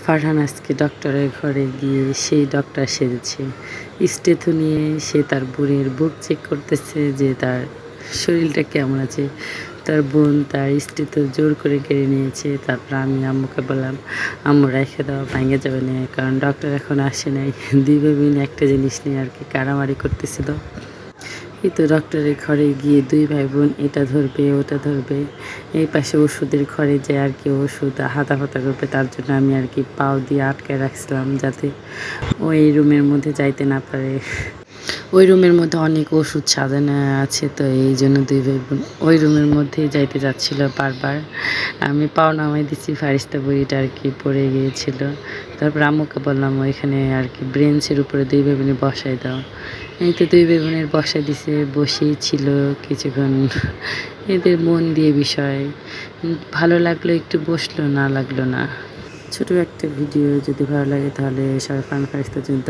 ফারহান আজকে ডক্টরের ঘরে গিয়ে সেই ডক্টর সেজেছে। স্টেথো নিয়ে সে তার বোনের বুক চেক করতেছে যে তার শরীরটা কেমন আছে। তার বোন তার স্টেথো জোর করে কেড়ে নিয়েছে। তারপর আমি আম্মুকে বললাম, আম্মু রেখে দাও, ভাঙে যাবে না, কারণ ডক্টর এখন আসে নাই। দুই ভাই বোন একটা জিনিস নিয়ে আর কি কাড়ামাড়ি করতেছিল। এই তো ডক্টরের ঘরে গিয়ে দুই ভাই বোন এটা ধরবে ওটা ধরবে, এই পাশে ওষুধের ঘরে যায় আর কি ওষুধ হাতাফাতা করবে। তার জন্য আমি আর কি পাও দিয়ে আটকায় রাখছিলাম যাতে ওই রুমের মধ্যে যাইতে না পারে। ওই রুমের মধ্যে অনেক ওষুধ সাজানো আছে, তো এই জন্য দুই ভাই বোন ওই রুমের মধ্যেই যাইতে যাচ্ছিল বারবার। আমি পাও নামাই দিচ্ছি, ফারিস্তা বইটা আর কি পড়ে গিয়েছিল। তারপর আম্মুকে বললাম ওইখানে আর কি ব্রেঞ্চের উপরে দুই ভাই বোনের বসাই দাও। এই তো দুই ভাই বোনের বসাই দিছে, বসেই ছিল কিছুক্ষণ। এদের মন দিয়ে বিষয়, ভালো লাগলো একটু, বসলো না লাগলো না। ছোট একটা ভিডিও যদি ভালো লাগে তাহলে সবাই ফান ফারিস্তার জন্য